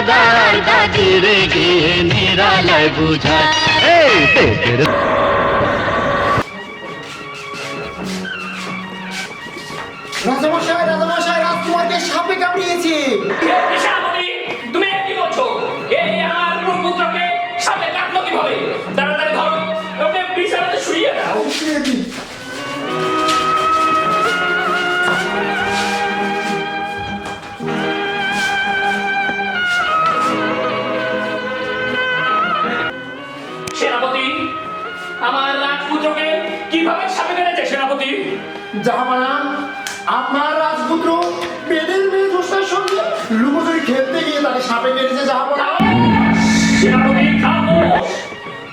দাদার দাদির গিয়ে নিরালায় বুঝায় এই পেটের রাজামশাই রাজামশাই রাজকুমারকে সাপে কামড়িয়েছে। তুমি কি বলছো? এই আমার পুত্রকে সাপে কাটলো কিভাবে? তাড়াতাড়ি ধরো, ওকে বিছানাতে শুইয়ে দাও। সেনাপতি, আমার রাজপুত্রকে কিভাবে সাপে কেটেছে সেনাপতি? জাহাপানা, আপনার রাজপুত্র বেদের মেয়ে জোসনার সঙ্গে লুকোচুরি খেলতে গিয়ে তাকে সাপে কেটেছে জাহাপানা। সেনাপতি খামোশ!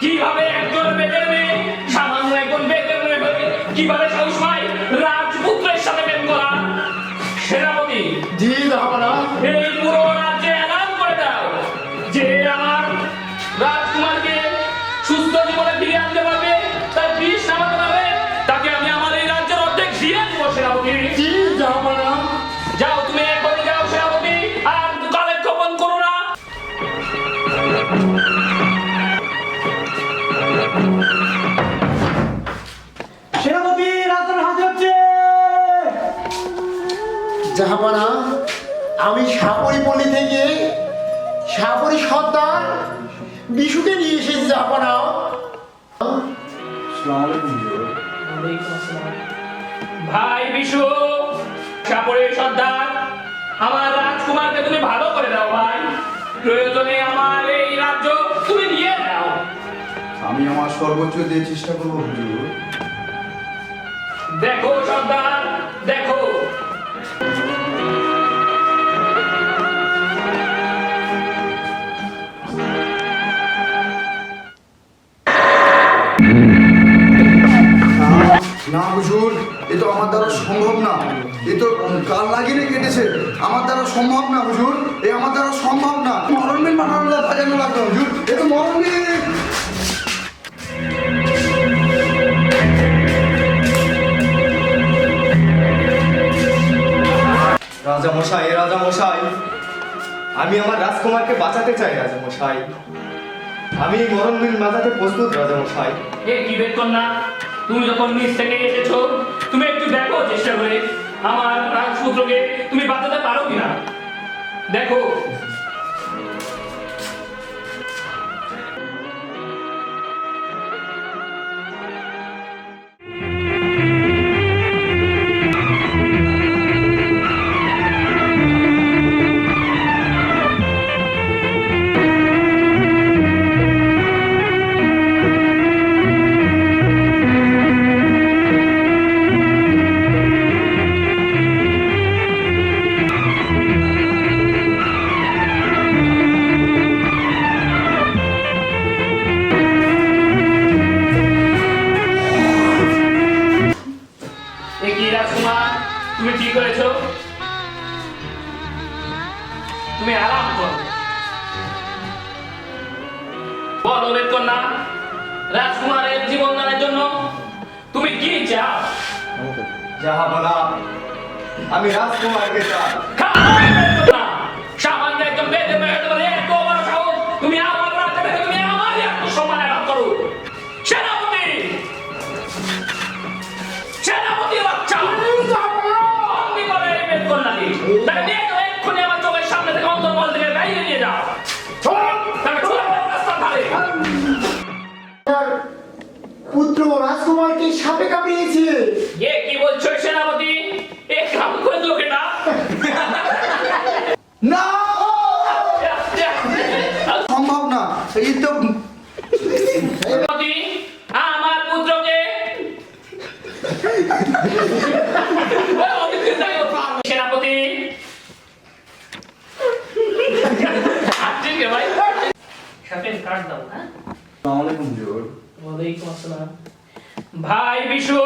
কিভাবে একজন বেদের মেয়ে সামান্য একজন বেদের মেয়ে হয়ে কিভাবে সাহস পায় রাজপুত্রের সাথে প্রেম করা? সেনাপতি, জি জাহাপানা। এই পুরো রাজ্যে এলান করে দাও যে আমার রাজকুমারকে সুস্থ জীবনে ফিরিয়ে আনতে পারবে, তার বিষ নামাতে পারবে, তাকে আমি আমার এই রাজ্যের অর্ধেক দিয়ে দেবো। সেনাপতি, জি জাহাপানা। যাও, তুমি এখনই যাও সেনাপতি, আর কালেক্ষেপণ করো না। সেনাপতি রাজার হাজির হচ্ছে। জাহাপানা, আমি সাপরি পল্লী থেকে সাপরি সর্দার বিশুকে নিয়ে এসেছি জাহাপানা। ভাই বিশু, সাপরের সর্দার, আমার রাজকুমারকে তুমি ভালো করে দাও ভাই। প্রয়োজনে আমার এই রাজ্য তুমি দিয়ে দাও। আমি আমার সর্বোচ্চ দিয়ে চেষ্টা করবো হুজুর। দেখো সর্দার, দেখো। না হুজুর, এ তো আমার দ্বারা সম্ভব না। এ তো কাল লাগিয়ে কেটেছে, আমার দ্বারা সম্ভব না হুজুর। এ আমার দ্বারা সম্ভব না। মরণবিল বানানো বাজানো লাগবে হুজুর, এ তো মরণবিল। রাজা মশাই, রাজা মশাই, আমি আমার রাজকুমারকে বাঁচাতে চাই রাজা মশাই। আমি এই মরণবিল মাথাতে প্রস্তুত রাজা মশাই। এ কি বেতন না, তুমি যখন নিজ থেকে এসেছো, তুমি একটু দেখো চেষ্টা করে আমার রাজপুত্রকে তুমি বাঁচাতে পারো কিনা দেখো। তুমি ঠিক করেছো, তুমি আরাম করো। বলো বেদকন্যা, রাজকুমারের জীবনদানের জন্য তুমি কি চাও? জাহাপনা, আমি রাজকুমারকে চাই। সামান্য একজন বেদে মেয়েতে বলে এত বড় সাহস, তুমি আমার রাজ্যে থেকে তুমি আমারই আত্মসম্মান আঘাত করো। সেনাপতি, সেনাপতি বাচ্চা বন্দি করে এই বেদকন্যাকে, তাকে নিয়ে যাও এক্ষুনি আমার চোখের সামনে থেকে, অন্তর্মহল থেকে বাইরে নিয়ে যাও। তাকে চলে রাস্তার ধারে। পুত্র রাজকুমারকে সাপে কামড়িয়েছে। এ কি বলছো সেনাপতি? এ কাম করে দিল কেটা? না, সম্ভব না। এই তো সেনাপতি, আমার পুত্রকে সেনাপতি ঠিক ভাই, সাপের কাট দাও। হ্যাঁ, আসসালামু আলাইকুম হুজুর। ওয়ালাইকুম আসসালাম। ভাই বিশু,